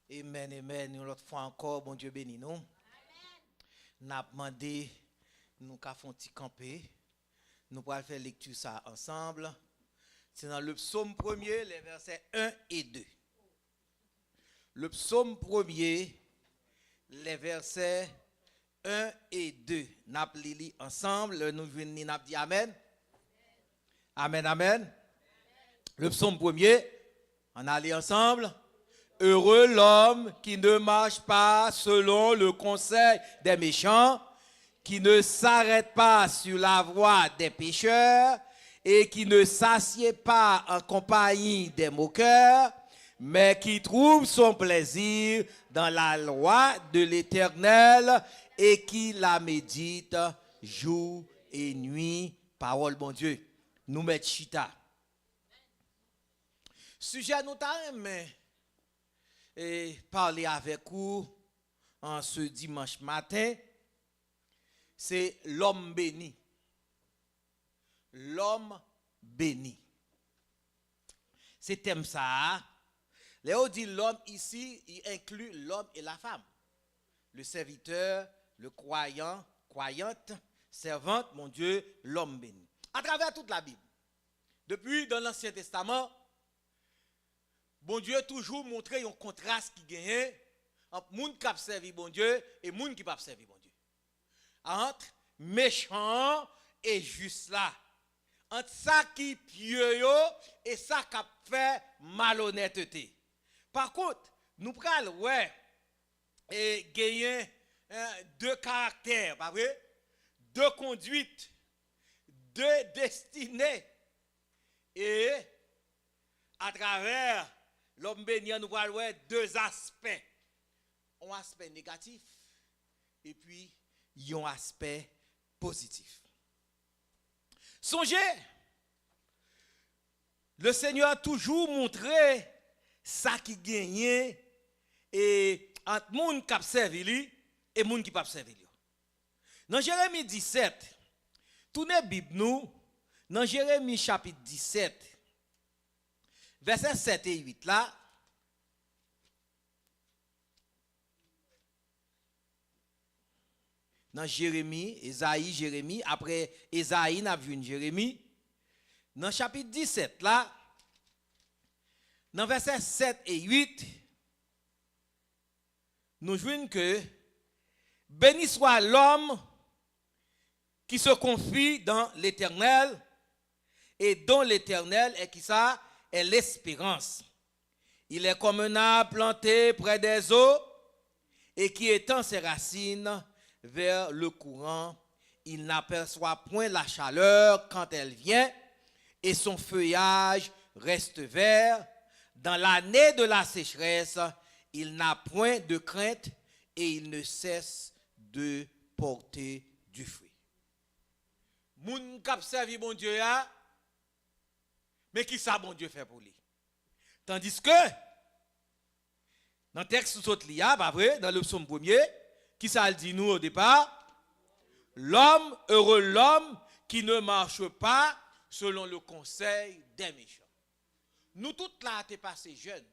Amen, amen. Une autre fois encore, bon Dieu béni nous. Nous avons demandé, nous avons fait camper. Nous allons faire lecture ça ensemble. C'est dans le psaume 1er, les versets 1 et 2. Le psaume 1er, les versets 1 et 2. Nous allons lire ensemble. Nous venons dire Amen. Amen, amen. Le psaume 1er, on allait ensemble. Heureux l'homme qui ne marche pas selon le conseil des méchants, qui ne s'arrête pas sur la voie des pécheurs et qui ne s'assied pas en compagnie des moqueurs, mais qui trouve son plaisir dans la loi de l'Éternel et qui la médite jour et nuit. Parole bon Dieu. Nous mettons chita. Sujet nous t'aimons et parler avec vous en ce dimanche matin, c'est l'homme béni. L'homme béni. C'est thème ça. Léo dit l'homme ici, il inclut l'homme et la femme. Le serviteur, le croyant, croyante, servante, mon Dieu, l'homme béni. À travers toute la Bible, depuis dans l'Ancien Testament, bon Dieu toujours montré un contraste qui gagne entre moun qui a servi bon Dieu et moun qui pas servi bon Dieu. Entre méchant et juste là. Entre ça qui pieux et ça qui a fait malhonnêteté. Par contre, nous prenons ouais et gagner deux caractères, pas vrai? Deux conduites, deux destinées et à travers l'homme béni, nous voyons deux aspects. Un aspect négatif et puis un aspect positif. Songez, le Seigneur a toujours montré ça qui gagne et entre moun qui servi lui et moun qui pas servi lui. Dans Jérémie 17, tournez Bible nous, dans Jérémie chapitre 17, versets 7 et 8 là, dans Jérémie, Esaïe, Jérémie, après Esaïe, n'a vu une Jérémie, dans chapitre 17 là, dans versets 7 et 8, nous jouons que béni soit l'homme qui se confie dans l'Éternel et dont l'Éternel est qui ça? Est l'espérance. Il est comme un arbre planté près des eaux et qui étend ses racines vers le courant. Il n'aperçoit point la chaleur quand elle vient et son feuillage reste vert. Dans l'année de la sécheresse, il n'a point de crainte et il ne cesse de porter du fruit. Moun k'ap servi bon Dieu ya, mais qui ça bon Dieu fait pour lui? Tandis que, dans le texte sous autre lia, pas vrai, dans le psaume 1er, qui ça le dit nous au départ? L'homme, heureux l'homme qui ne marche pas selon le conseil des méchants. Nous tous là, t'es passé jeunes.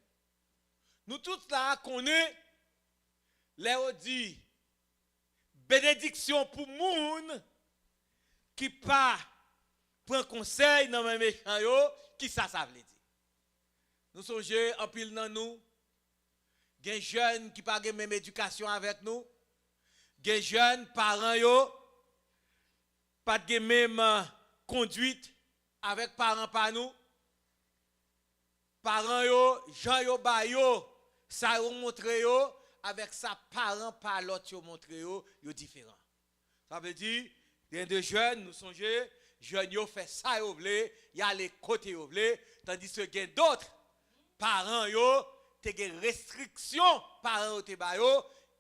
Nous tous là, connaissons, Léo dit, bénédiction pour moun qui pas prend conseil dans mes méchants yo, qui ça veut dire? Nous songeons en pile dans nous, des jeunes qui pas même éducation avec nous, des jeunes parents yo pas de même conduite avec parents par nous. Parents yo, gens yo ba yo, ça yo montre yo avec sa parents par l'autre yo montre yo différent. Ça veut dire des de jeunes nous songeons jeunes yo fait ça yo vle, y a les côtés yo vle, tandis que gen d'autres parents yo te gen restriction parents te ba yo,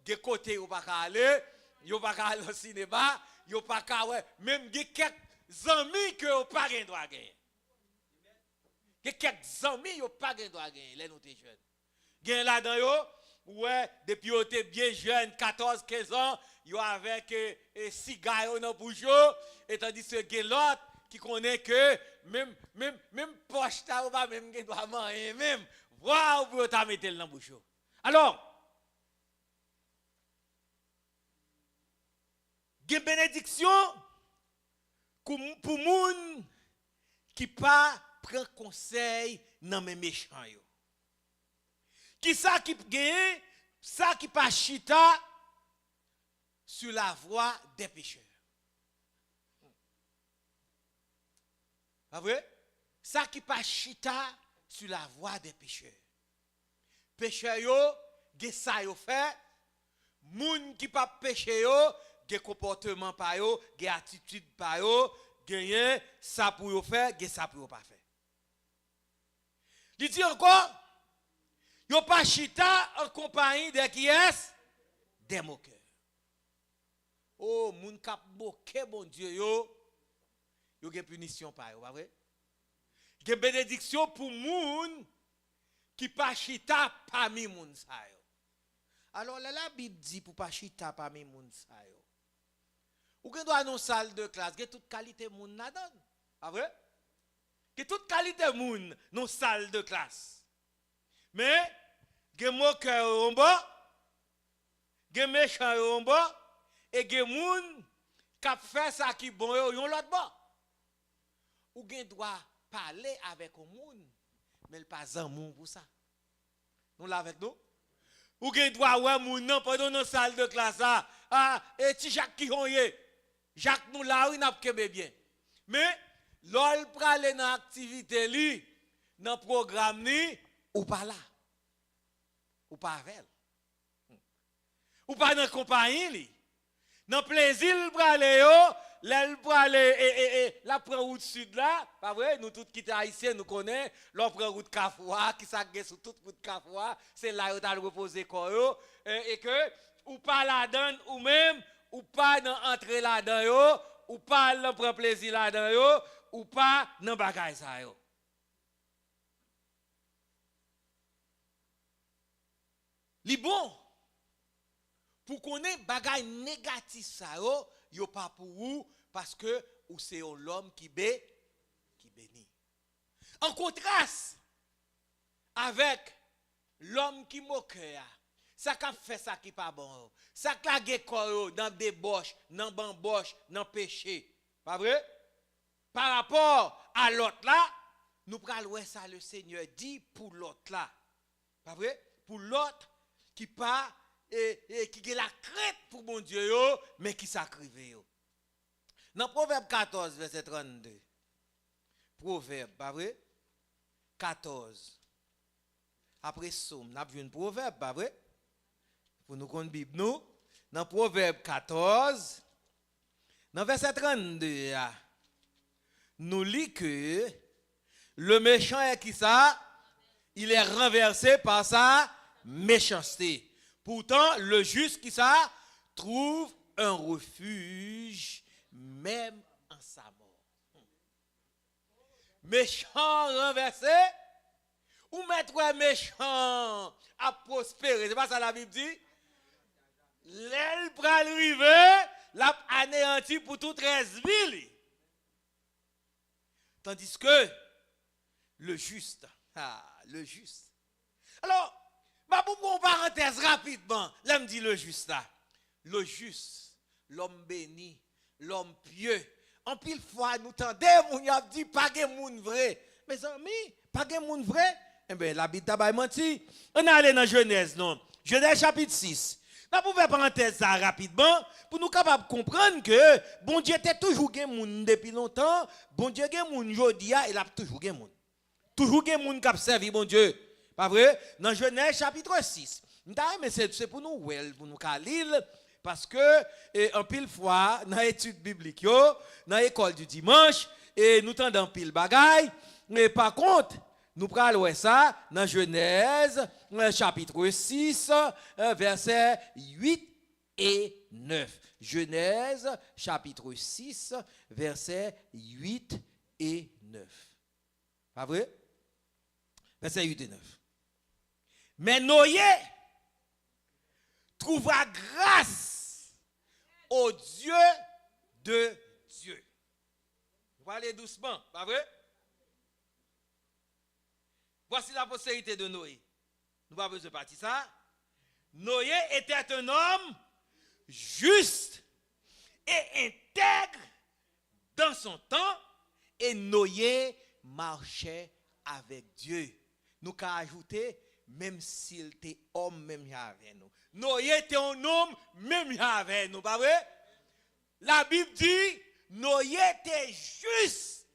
gen côté yo pas aller, yo pas aller au cinéma, yo pas ka ouais, même gen quelques amis que yo pas gen droit gagner. Gen quelques amis yo pas gen droit gagner les nous te jeunes. Gen là dans yo ouais, depuis yo te bien jeune 14 15 ans, yo avec cigare dans bouche et tandis que gen l'autre qui connaît que même poche ta ou pas même gen doit manger même waouh pour ta mettre dans bouche. Alors, il y a une bénédiction pour moun qui pas prend conseil dans mes méchants yo. Qui ça qui gagne, ça qui pas chita sur la voie des pécheurs. Pas vrai? Ça qui pas chita sur la voie des pécheurs. Pécheurs yo, ge ça yo fait, moun qui pas péché yo, ge comportement pa yo, ge attitude pa yo, gen ça pour yo faire, gen ça pour yo pas faire. Il dit encore, yo pas chita en compagnie de qui est des moqueurs. Oh, moun kap moqué bon Dieu yo gen punition pa yo, pas vrai? Gen bénédiction pour moun qui pas chita parmi moun sa yo. Alors la Bible dit pour pas chita parmi moun sa yo. Ou gen doit non salle de classe, gen toute qualité moun la donne. Pas vrai? Gen toute qualité moun non salle de classe. Mais gen moqueur en bas, gen méchant en bas et gen moun k'ap fait ça qui bon yo yon l'autre bas. Ou gen doit parler avec un moun mais il pas en moun pour ça. Nous là avec nous? Ou gen doit ouais moun non pendant dans salle de classe et ti Jacques qui honye. Jacques nous là il n'a pas bien. Mais l'ol prale dans activité li, dans programme li ou pas là. Ou pas avec. Ou pas dans compagnie li. Dans plaisir prale yo, l'el prale la prend route sud là, pas vrai, nous tous qui haïtiens nous connaît, l'on prend route Kafoua, qui ça sur toute route Kafoua, c'est là où t'as reposer corps et que ou pas la donne ou même ou pas dans entrer là-dedans yo, ou pas dans prendre plaisir là-dedans yo, ou pas dans bagay ça yo. Li bon pour connaître bagay négatif ça yo pas pour vous parce que ou c'est l'homme qui bénit. En contraste avec l'homme qui moqueur, ça qui fait ça qui pas bon, ça qui la corps dans débauche, dans bamboche, dans péché. Pas vrai? Par rapport à l'autre là, nous prenons ça le Seigneur dit pour l'autre là. Pas vrai? Pour l'autre qui pas et qui a la crainte pour mon Dieu yo, mais qui sacrifie yo. Dans Proverbe 14 verset 32. Proverbe, pas vrai? 14. Après Somme, n'a vu un proverbe, pas vrai? Pour nous connaître Bible nous, dans Proverbe 14 dans verset 32, nous lit que le méchant est qui ça? Il est renversé par sa méchanceté. Pourtant, le juste qui ça trouve un refuge même en sa mort. Méchant renversé ou mettre méchant à prospérer. C'est pas ça la Bible dit? L'aile pral rive, l'a anéanti pour toute 13 villes. Tandis que le juste, le juste. Alors, pour une parenthèse rapidement, là me dit le juste là. Le juste, l'homme béni, l'homme pieux. En pile fois, nous tendons, on a dit pas de monde vrai. Mes amis, pas de monde vrai. Eh bien, la Bible t'a menti. On allait dans Genèse, non? Genèse chapitre 6. Nous pouvons faire parenthèse ça rapidement pour nous capables de comprendre que bon Dieu était toujours gen moun depuis longtemps. Bon Dieu gen moun jodia, il a toujours gen moun. Toujours gen moun qui a servi bon Dieu. Pas vrai? Dans Genèse chapitre 6. Mais c'est pour nous, pour nous lire, parce que, en pile fois, dans l'étude biblique, dans l'école du dimanche, et nous tendons pile bagaille, mais par contre, nous prenons ça dans Genèse chapitre 6, versets 8 et 9. Genèse chapitre 6, versets 8 et 9. Pas vrai? Versets 8 et 9. Mais Noé trouvera grâce au Dieu de Dieu. Vous allez doucement, pas vrai? Voici la postérité de Noé. Nous n'avons pas besoin de partir ça. Noé était un homme juste et intègre dans son temps, et Noé marchait avec Dieu. Nous qu'à ajouter, même s'il était homme, même avec nous. Noé était un homme, même avec nous, pas vrai? La Bible dit, Noé était juste,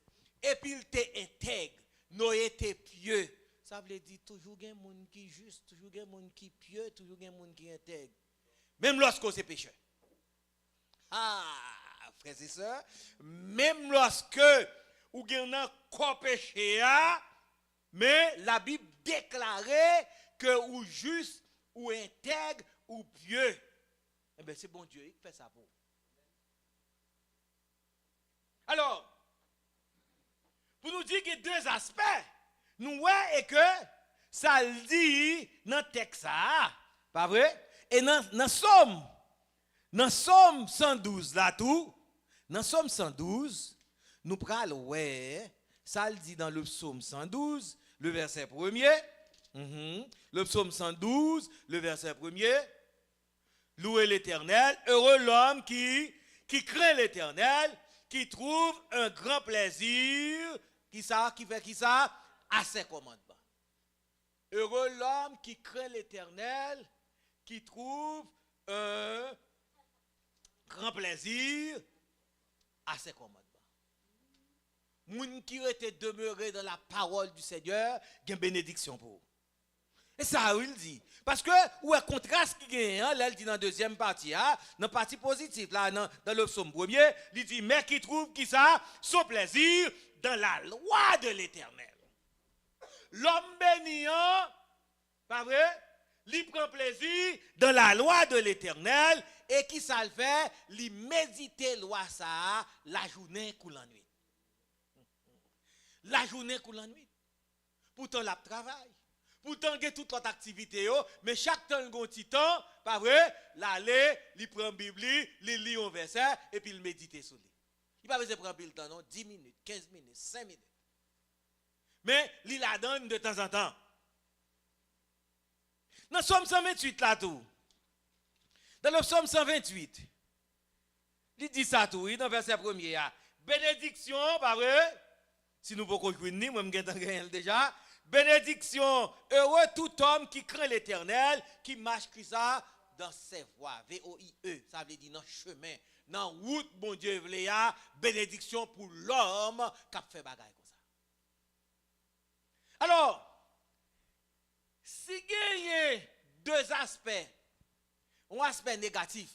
et puis il était intègre. Noé était pieux. Ça veut dire toujours un monde qui est juste, toujours un monde qui est pieux, toujours un monde qui est intègre. Même lorsqu'on est pécheur. Ah, frères et sœurs, même lorsque ou gen un corps péché, mais la Bible déclarait que ou juste, ou intègre, ou pieux. Eh bien, c'est bon Dieu qui fait ça pour vous. Alors, pour nous dire qu'il y a deux aspects, nous voyons que ça le dit dans le texte, pas vrai? Et dans Somme 112 là tout, dans Somme 112, nous prenons ouais, ça le dit dans le psaume 112, le verset 1er. Le psaume 112, le verset 1er. Louez l'Éternel, heureux l'homme qui craint l'Éternel, qui trouve un grand plaisir, qui fait qui ça à ses commandements. Heureux l'homme qui craint l'Éternel, qui trouve un grand plaisir à ses commandements. Moun qui était demeuré dans la parole du Seigneur, il y a une bénédiction pour vous. Et ça, il dit. Parce que, où est le contraste qui est, là, il dit dans la deuxième partie, dans la partie positive, là, dans le psaume premier, il dit, mais qui trouve qui ça, son plaisir dans la loi de l'Éternel. L'homme béni, pas vrai? Il prend plaisir dans la loi de l'Éternel, et qui ça le fait? Il médite loi ça, la journée ou la nuit. La journée ou la nuit. Pourtant, la travail. Pourtant, il y a toute l'autre activité, mais chaque temps, il y a un petit temps, pas vrai? L'aller, il prend la Bible, il lit un verset, et puis il médite sur lui. Il ne va pas prendre le temps, non? 10 minutes, 15 minutes, 5 minutes. Mais il la donne de temps en temps. Dans le psaume 128, là, tout. Dans le psaume 128, il dit ça tout, dans le verset 1er. Bénédiction, pas vrai? Si nous pouvons jouer, moi, je suis déjà. Bénédiction, heureux tout homme qui craint l'Éternel, qui marche comme ça dans ses voies. V-O-I-E, ça veut dire dans chemin, dans route, bon Dieu, bénédiction pour l'homme qui a fait bagaille comme ça. Alors, si il y a deux aspects, un aspect négatif,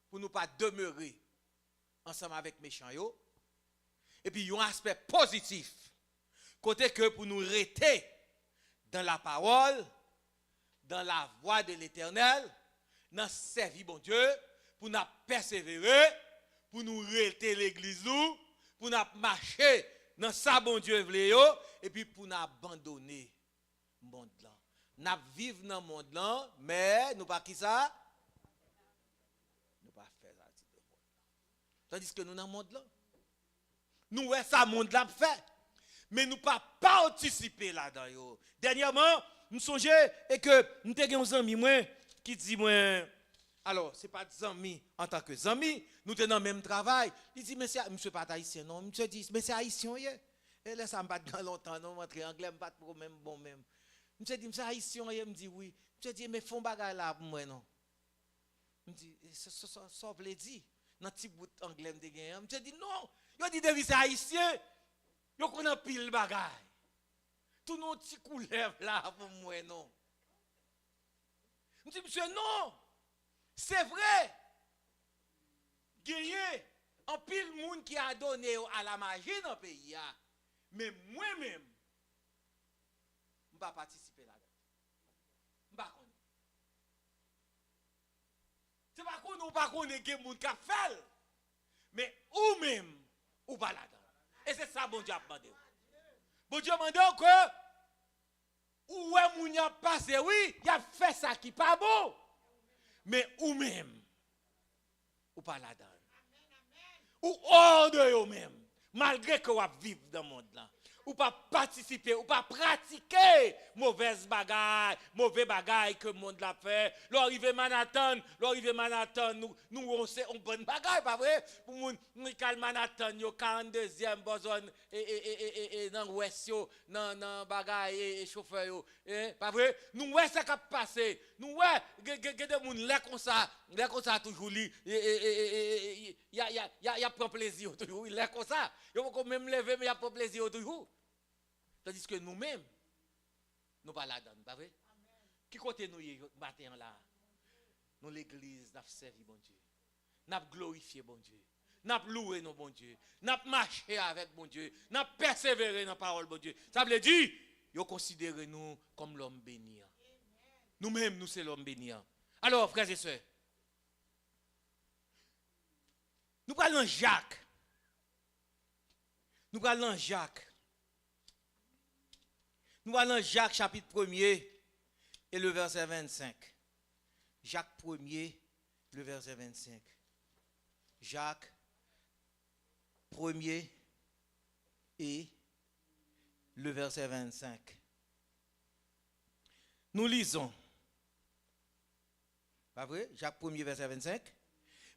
pour ne pas demeurer ensemble avec méchants, et puis un aspect positif, côté que pour nous rester dans la parole, dans la voie de l'Éternel, dans servir bon Dieu, pour nous persévérer, pour nous rester l'église, pour nous marcher dans ça bon Dieu vle, et puis pour nous abandonner le monde là. Nous vivons dans le monde là, mais nous pas qui ça? Nous pas faire ça. Tandis que nous dans le monde là. Nous ouais ça monde là fait. Mais nous pas participer là-dedans. Dernièrement, nous songeons et que nous avons un ami qui dit moi, alors c'est pas des amis en tant que amis, nous sommes dans le même travail. Il dit mais c'est monsieur pas haïtien non, monsieur dit mais c'est haïtien hier. Et là ça me pas dans longtemps non, rentrer anglais pas de problème bon même. Monsieur dit c'est haïtien hier, me dit oui. Monsieur dit mais font bagarre là pour moi non. Me dit ça veut dire dans petit bout anglais me dit monsieur dit non, il dit David c'est haïtien. Yo connaît pile bagay. Tout nos petits couleurs là pour moi non. Je dis monsieur non. C'est vrai. Gagné en pile monde qui a donné à la magie dans le pays mais moi-même je ne vais pas participer là-dedans. Je ne vais pas connaître. C'est pas qu'on ou pas connaître que monde qui a fait mais ou même ou pas là-dedans. Et c'est ça bon Dieu a demandé. Bon Dieu a demandé que où est moun a passé oui, il a fait ça qui pas bon. Mais ou même ou pas là-dedans. Ou hors de eux même, malgré que vous vivez dans le monde là. ou pas participer, ou pas pratiquer mauvaise bagaille, mauvais bagaille que le monde l'a fait. L'arrivée Manhattan, nous on bonne bagaille, pas vrai? Pour nous cal Manhattan, yo 42e besoin et dans ouest yo, dans bagaille et chauffeur yo, pas vrai? Nous ouais ça qui passé. Nous ouais des monde là comme ça toujours li y a prend plaisir toujours, là comme ça. Yo faut même lever mais y a pas plaisir toujours. Tandis que nous-mêmes, nous pas là-dedans, pas vrai? Qui côté nous matin là? Nous l'église, nous servi bon Dieu. Nous glorifié bon Dieu. Nous loué nos bon Dieu. Nous marché avec bon Dieu. Nous persévéré dans la parole bon Dieu. Ça veut dire, vous considérez nous comme l'homme béni. Nous-mêmes, nous c'est l'homme béni. Alors, frères et sœurs, nous parlons Jacques. Nous parlons Jacques. Nous allons Jacques chapitre 1er et le verset 25. Jacques 1er, le verset 25. Jacques 1er et le verset 25. Nous lisons. Pas vrai? Jacques 1er, verset 25.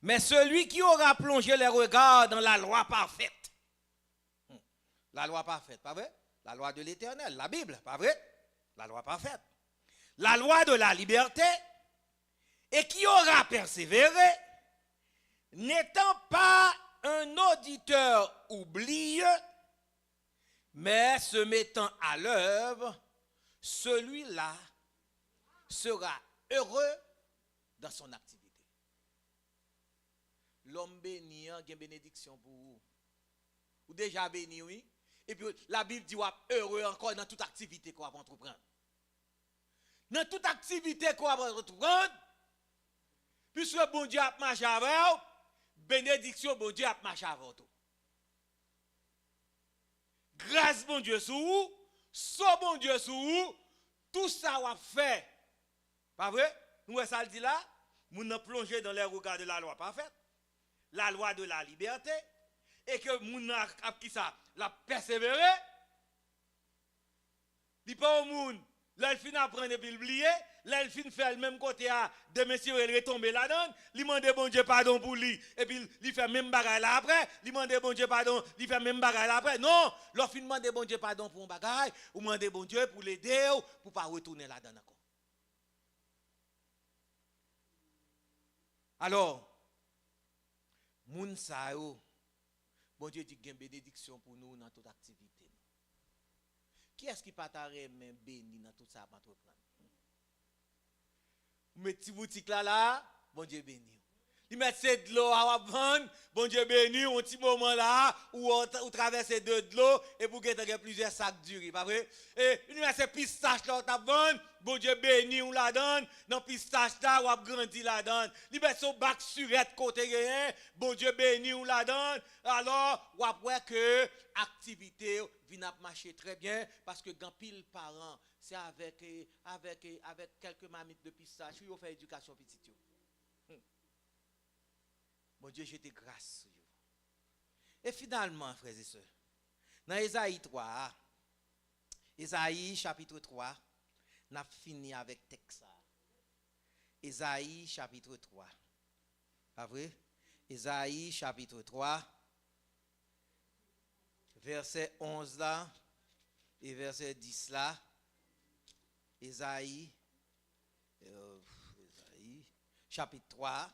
Mais celui qui aura plongé les regards dans la loi parfaite. La loi parfaite, pas vrai? La loi de l'Éternel, la Bible, pas vrai? La loi parfaite. La loi de la liberté, et qui aura persévéré, n'étant pas un auditeur oublieux, mais se mettant à l'œuvre, celui-là sera heureux dans son activité. L'homme béni, il y a une bénédiction pour vous. Ou déjà béni, oui? Et puis la Bible dit heureux encore dans toute activité qu'on va entreprendre. Dans toute activité qu'on va entreprendre, puisque bon Dieu a marché avec vous, bénédiction bon Dieu a marché avec vous. Grâce bon Dieu sur vous, so bon Dieu sur vous, tout ça va fait. Pas vrai? Nous ça le dit là, nous avons plongé dans les regards de la loi parfaite, la loi de la liberté, et que nous avons qui ça? La persévérer, il pas au monde, là il finit apprendre et puis oublier, là il finit faire le même côté à de messieurs il retombe là-dedans, il demande bon Dieu pardon pour lui et puis il fait même bagarre là après, il demande bon Dieu pardon, il fait même bagarre là après. Non, l'on finit demander bon Dieu pardon pour un bagarre, ou demander bon Dieu pour l'aider pour pas retourner là-dedans encore. Alors moun sa yo, bon Dieu dit qu'il y a une bénédiction pour nous dans toute activité. Qui est-ce qui pas t'arrêter béni dans tout ça à entreprendre? Vous mettez petit boutique là, bon Dieu béni. Il met de l'eau à vendre, bon Dieu béni, un petit moment là, où traverser de l'eau, et pour gagner plusieurs sacs de riz, pas vrai? Et il met ces pistaches là, à vendre, bon Dieu béni, on la donne, dans pistache là, on a grandi la donne. Il met son bac surette côté rien, bon Dieu béni, on la donne. Alors, on voit que l'activité vient marcher très bien, parce que quand pile parents, c'est avec quelques mamites de pistache, ils ont fait éducation petite. Bon Dieu, je te grâce sur vous. Et finalement, frères et sœurs, dans Ésaïe 3, Ésaïe chapitre 3, on a fini avec texte. Ésaïe chapitre 3. Pas vrai? Ésaïe chapitre 3, verset 11 là, et verset 10 là. Ésaïe chapitre 3.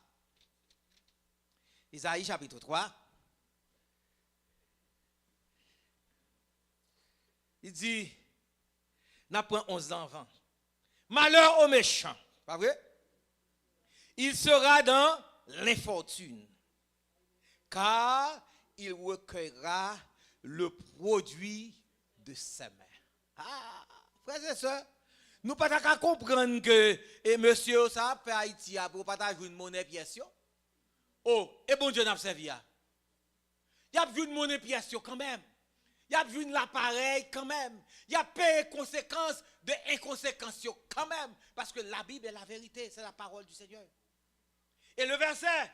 Isaïe chapitre 3. Il dit, n'a point 11 enfants. Malheur aux méchants. Pas vrai? Il sera dans l'infortune. Car il recueillera le produit de ses mains. Ah, frères et sœurs, nous ne pouvons pas comprendre que monsieur, ça fait Haïti pour pas jouer une monnaie pièce. Oh, et bon Dieu n'a pas servi. Il y a vu une monnaie pièce quand même. Il y a vu l'appareil quand même. Il y a payé conséquences de inconséquences quand même. Parce que la Bible est la vérité, c'est la parole du Seigneur. Et le verset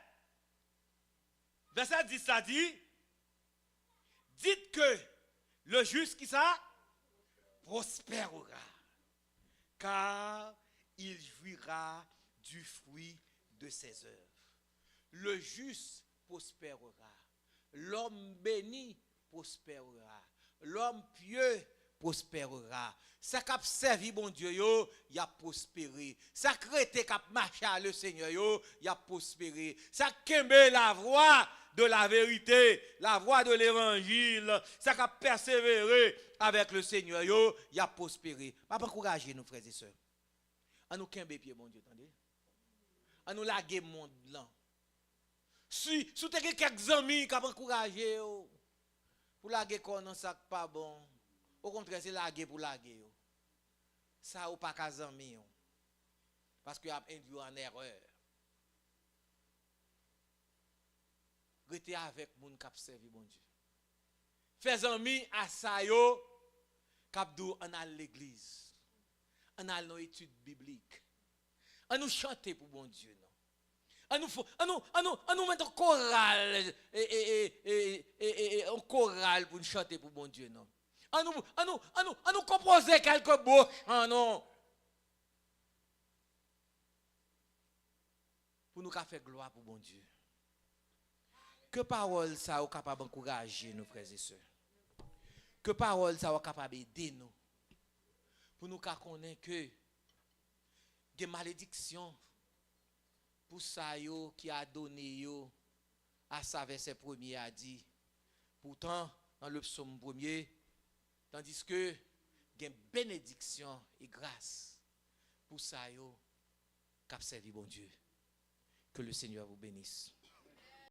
10 ça dit, dites que Le juste qui ça? Prospérera. Car il jouira du fruit de ses œuvres. Le juste prospérera. L'homme béni prospérera. L'homme pieux prospérera. Ça qui a servi bon Dieu, il a prospéré. Ça qui a marché à le Seigneur, il a prospéré. Ça qui a la voie de la vérité, la voie de l'évangile, ça qui a persévéré avec le Seigneur, il a prospéré. Je ne vais pas encourager nos frères et sœurs. À nous qu'un pied, bon Dieu, attendez. À nous laguer le monde là. Si tu as quelques amis qui ont encouragé, pour laguer quoi, non, ça pas bon. Au contraire, c'est laguer pour laguer. Ça ou pas qu'à amis. Parce qu'il a induit en erreur. Restez avec moun qui a servi bon Dieu. Fais amis à ça yo, k'ap dou en à l'église. En à nos études bibliques. On nous chanter pour bon Dieu non. On nous mettre en chorale en chorale pour nous chanter pour bon Dieu non. On nous composer quelques beaux chants non. Pour nous faire gloire pour bon Dieu. Que parole ça est capable d'encourager nos frères et sœurs. Que parole ça est capable d'aider nous. Pour nous connaître que des malédictions pour ça yo qui a donné yo à sa verset premier a dit. Pourtant dans le psaume premier tandis que des bénédictions et grâce pour ça yo qui a servi bon Dieu. Que le Seigneur vous bénisse.